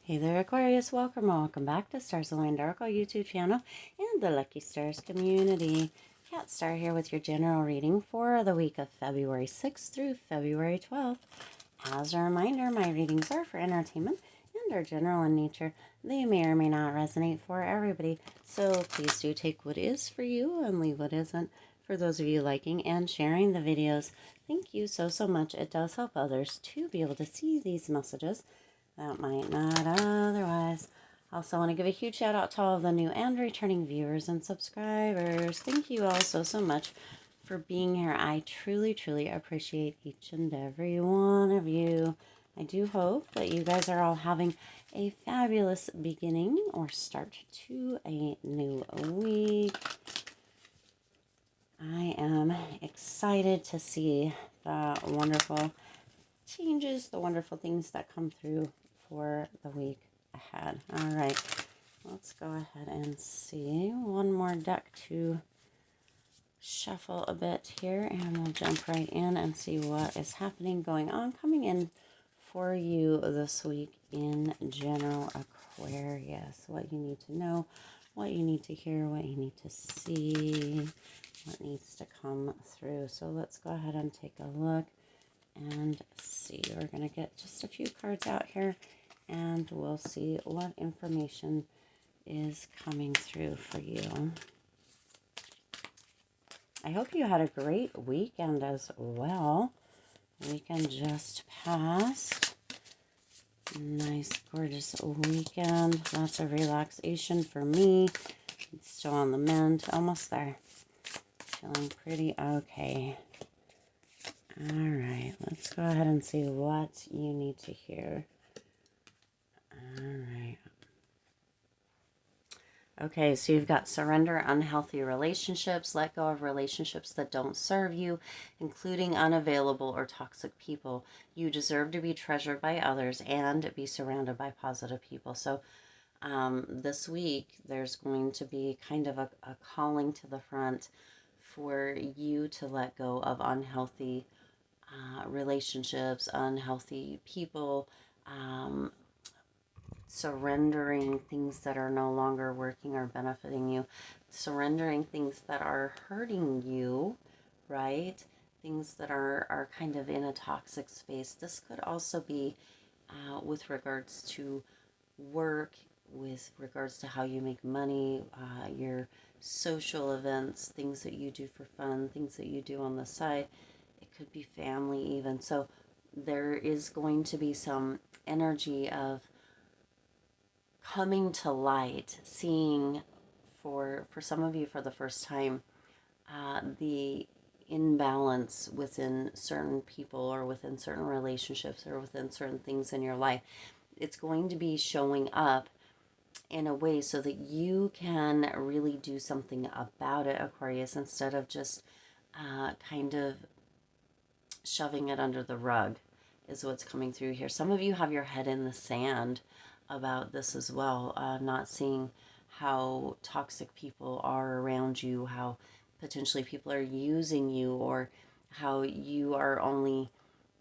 Hey there, Aquarius. Welcome back to Stars Aligned Oracle YouTube channel and the Lucky Stars community. Cat Star here with your general reading for the week of February 6th through February 12th. As a reminder, my readings are for entertainment and are general in nature. They may or may not resonate for everybody, so please do take what is for you and leave what isn't. For those of you liking and sharing the videos, thank you so much. It does help others to be able to see these messages that might not otherwise. Also want to give a huge shout out to all of the new and returning viewers and subscribers. Thank you all so much for being here. I truly appreciate each and every one of you. I do hope that you guys are all having a fabulous beginning or start to a new week. I am excited to see the wonderful changes, the wonderful things that come through for the week ahead. All right, let's go ahead and see one more deck to shuffle a bit here, and we'll jump right in and see what is happening, going on, coming in for you this week in general, Aquarius. What you need to know, what you need to hear, what you need to see, what needs to come through. So let's go ahead and take a look and see. We're going to get just a few cards out here and we'll see what information is coming through for you. I hope you had a great weekend as well. The weekend just passed. Nice, gorgeous weekend. Lots of relaxation for me. It's still on the mend. Almost there. Feeling pretty okay. All right, let's go ahead and see what you need to hear. All right. Okay, so you've got surrender unhealthy relationships, let go of relationships that don't serve you, including unavailable or toxic people. You deserve to be treasured by others and be surrounded by positive people. So this week, there's going to be kind of a calling to the front for you to let go of unhealthy relationships, unhealthy people, surrendering things that are no longer working or benefiting you, surrendering things that are hurting you, right? Things that are kind of in a toxic space. This could also be with regards to work, with regards to how you make money, your social events, things that you do for fun, things that you do on the side. It could be family even. So there is going to be some energy of coming to light, seeing for some of you for the first time, the imbalance within certain people or within certain relationships or within certain things in your life. It's going to be showing up in a way so that you can really do something about it, Aquarius, instead of just kind of shoving it under the rug is what's coming through here. Some of you have your head in the sand about this as well, not seeing how toxic people are around you, how potentially people are using you, or how you are only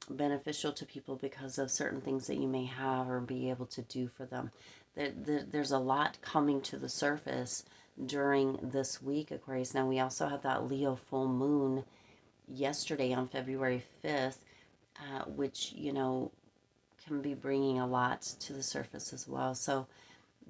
beneficial to people because of certain things that you may have or be able to do for them. There's a lot coming to the surface during this week, Aquarius. Now, we also had that Leo full moon yesterday on February 5th, which, you know, can be bringing a lot to the surface as well. So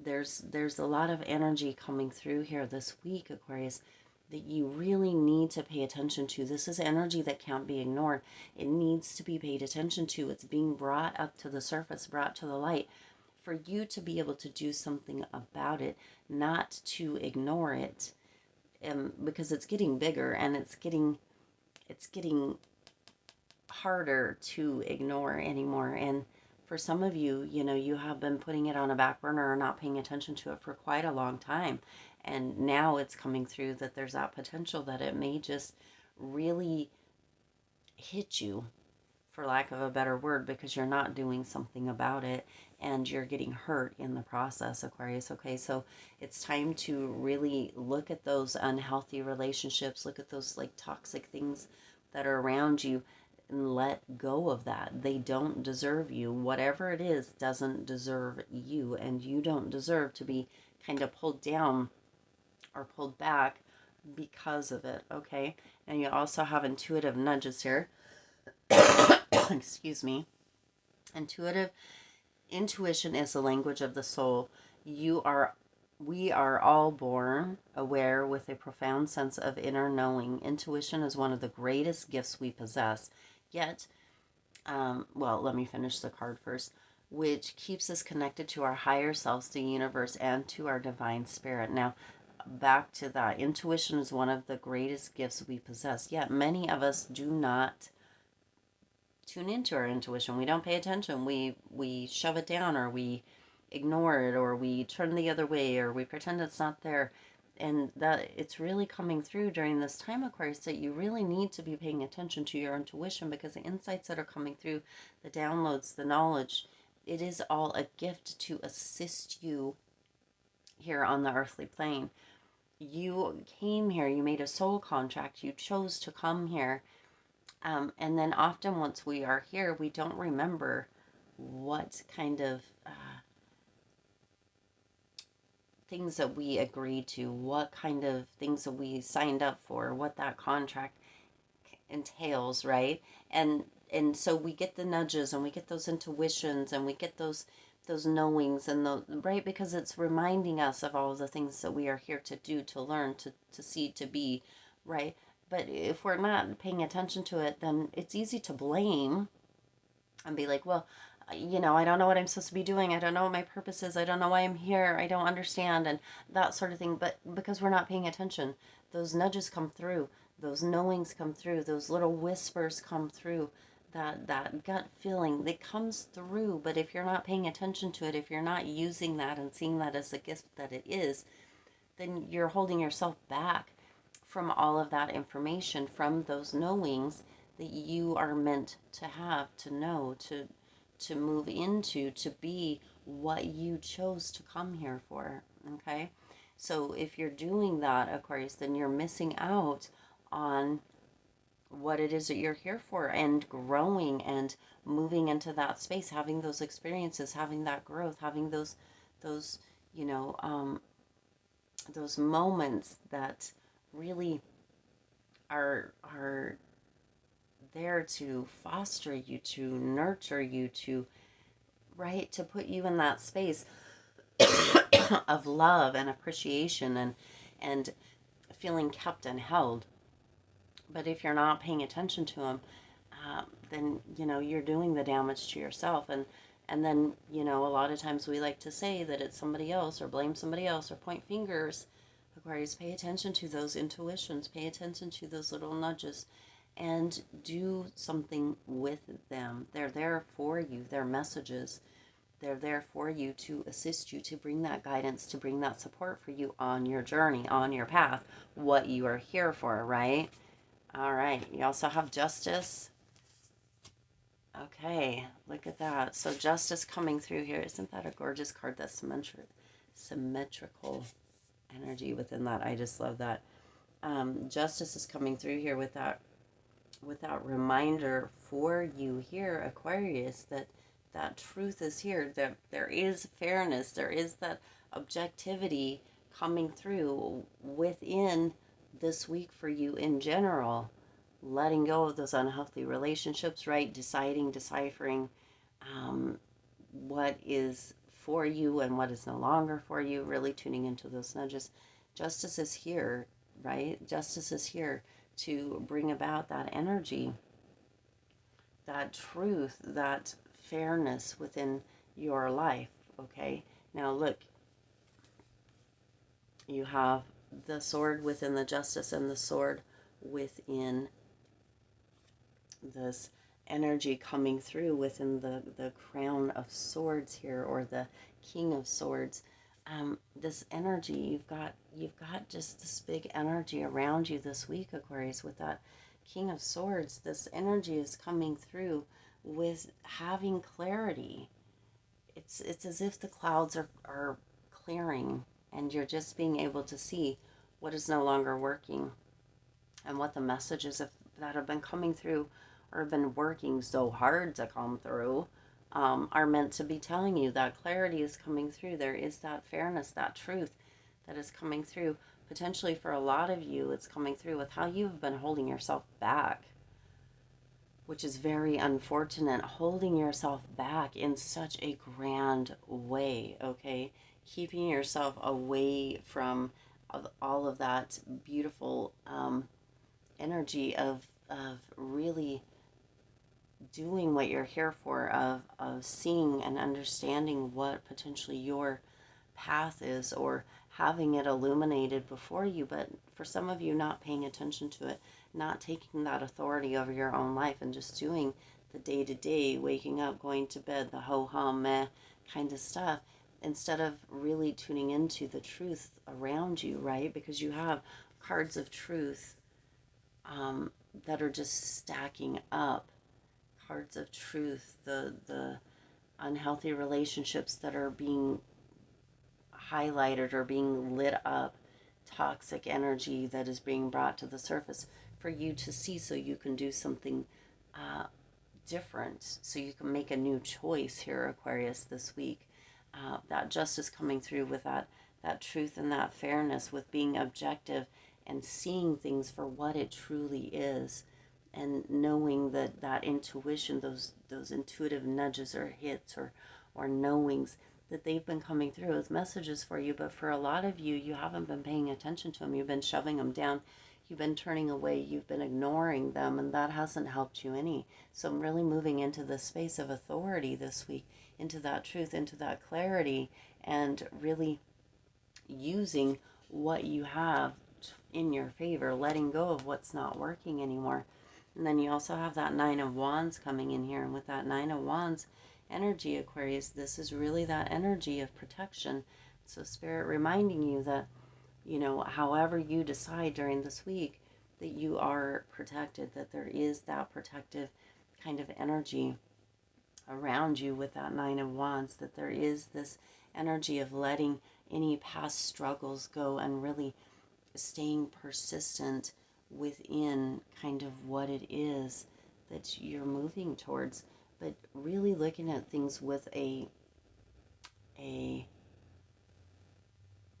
there's a lot of energy coming through here this week, Aquarius, that you really need to pay attention to. This is energy that can't be ignored. It needs to be paid attention to. It's being brought up to the surface, brought to the light, for you to be able to do something about it, not to ignore it, because it's getting bigger and it's getting harder to ignore anymore. And for some of you, you know, you have been putting it on a back burner or not paying attention to it for quite a long time. And now it's coming through that there's that potential that it may just really hit you, for lack of a better word, because you're not doing something about it and you're getting hurt in the process, Aquarius. Okay, so it's time to really look at those unhealthy relationships, look at those like toxic things that are around you. and let go of that. They don't deserve you. Whatever it is doesn't deserve you, and you don't deserve to be kind of pulled down or pulled back because of it, okay? And you also have intuitive nudges here. Excuse me. Intuition is the language of the soul. We are all born aware with a profound sense of inner knowing. Intuition is one of the greatest gifts we possess. Yet, well, let me finish the card first, which keeps us connected to our higher selves, the universe, and to our divine spirit. Now, back to that. Intuition is one of the greatest gifts we possess. Yet, many of us do not tune into our intuition. We don't pay attention. We shove it down, or we ignore it, or we turn the other way, or we pretend it's not there. And that it's really coming through during this time, Aquarius, that you really need to be paying attention to your intuition, because the insights that are coming through, the downloads, the knowledge, it is all a gift to assist you here on the earthly plane. You came here, you made a soul contract, you chose to come here. And then often once we are here, we don't remember what kind of things that we agreed to, what kind of things that we signed up for, what that contract entails, right? And so we get the nudges, and we get those intuitions, and we get those knowings, and the right, because it's reminding us of all of the things that we are here to do, to learn, to see, to be, right? But if we're not paying attention to it, then it's easy to blame and be like, well, I don't know what I'm supposed to be doing. I don't know what my purpose is. I don't know why I'm here. I don't understand, and that sort of thing. But because we're not paying attention, those nudges come through, those knowings come through, those little whispers come through, that gut feeling that comes through. But if you're not paying attention to it, if you're not using that and seeing that as the gift that it is, then you're holding yourself back from all of that information, from those knowings that you are meant to have, to know, to move into, to be what you chose to come here for. Okay? So if you're doing that, Aquarius, then you're missing out on what it is that you're here for, and growing and moving into that space, having those experiences, having that growth, having those you know those moments that really are there to foster you, to nurture you, to right, to put you in that space of love and appreciation, and feeling kept and held. But if you're not paying attention to them, then you're doing the damage to yourself. And then a lot of times we like to say that it's somebody else, or blame somebody else, or point fingers. Aquarius, pay attention to those intuitions, pay attention to those little nudges, and do something with them. They're there for you. They're messages. They're there for you, to assist you, to bring that guidance, to bring that support for you on your journey, on your path, what you are here for, right? All right. You also have Justice. Okay, look at that. So Justice coming through here. Isn't that a gorgeous card? That's symmetrical energy within that. I just love that. Justice is coming through here with that reminder for you here, Aquarius, that truth is here, that there is fairness, there is that objectivity coming through within this week for you in general. Letting go of those unhealthy relationships, right? Deciphering what is for you and what is no longer for you, really tuning into those nudges. Justice is here, right? Justice is here to bring about that energy, that truth, that fairness within your life, okay? Now look, you have the sword within the Justice, and the sword within this energy coming through within the Crown of Swords here, or the King of Swords. This energy, you've got just this big energy around you this week, Aquarius, with that King of Swords. This energy is coming through with having clarity. It's as if the clouds are clearing, and you're just being able to see what is no longer working, and what the messages that have been coming through or have been working so hard to come through, are meant to be telling you that clarity is coming through. There is that fairness, that truth that is coming through. Potentially for a lot of you, it's coming through with how you've been holding yourself back, which is very unfortunate. Holding yourself back in such a grand way, okay? Keeping yourself away from all of that beautiful energy of really doing what you're here for, of seeing and understanding what potentially your path is, or having it illuminated before you, but for some of you, not paying attention to it, not taking that authority over your own life, and just doing the day to day, waking up, going to bed, the ho hum meh kind of stuff, instead of really tuning into the truth around you, right? Because you have cards of truth that are just stacking up, cards of truth, the unhealthy relationships that are being highlighted or being lit up, toxic energy that is being brought to the surface for you to see, so you can do something uh, different, so you can make a new choice here, Aquarius, this week. That justice coming through with that truth and that fairness, with being objective and seeing things for what it truly is, and knowing that that intuition, those intuitive nudges or hits or knowings, that they've been coming through as messages for you. But for a lot of you, you haven't been paying attention to them. You've been shoving them down. You've been turning away. You've been ignoring them, and that hasn't helped you any. So I'm really moving into the space of authority this week, into that truth, into that clarity, and really using what you have in your favor, letting go of what's not working anymore. And then you also have that Nine of Wands coming in here. And with that Nine of Wands energy, Aquarius, this is really that energy of protection. So Spirit reminding you that, however you decide during this week, that you are protected, that there is that protective kind of energy around you with that Nine of Wands, that there is this energy of letting any past struggles go and really staying persistent within kind of what it is that you're moving towards, but really looking at things with a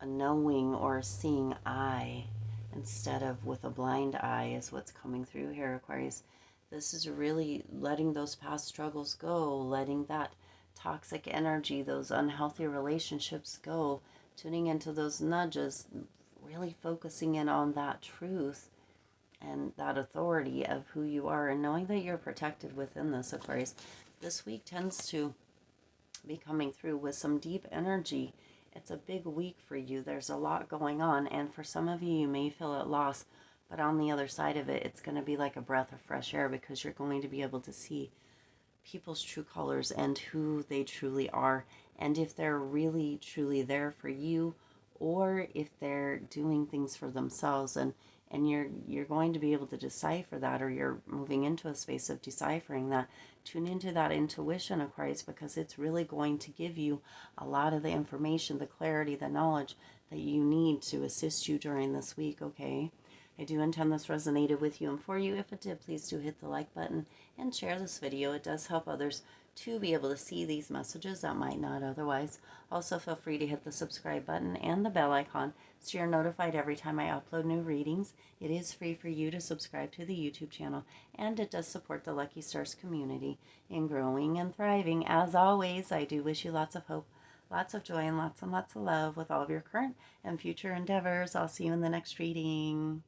knowing or a seeing eye instead of with a blind eye, is what's coming through here, Aquarius. This is really letting those past struggles go, letting that toxic energy, those unhealthy relationships go, tuning into those nudges, really focusing in on that truth and that authority of who you are, and knowing that you're protected within this, Aquarius. This week tends to be coming through with some deep energy. It's a big week for you. There's a lot going on, and for some of you, you may feel at loss, but on the other side of it, it's going to be like a breath of fresh air, because you're going to be able to see people's true colors and who they truly are, and if they're really truly there for you, or if they're doing things for themselves, and you're going to be able to decipher that, or you're moving into a space of deciphering that. Tune into that intuition, Aquarius, because it's really going to give you a lot of the information, the clarity, the knowledge that you need to assist you during this week, okay? I do intend this resonated with you and for you. If it did, please do hit the like button and share this video. It does help others to be able to see these messages that might not otherwise. Also, feel free to hit the subscribe button and the bell icon so you're notified every time I upload new readings. It is free for you to subscribe to the YouTube channel, and it does support the Lucky Stars community in growing and thriving. As always, I do wish you lots of hope, lots of joy, and lots of love with all of your current and future endeavors. I'll see you in the next reading.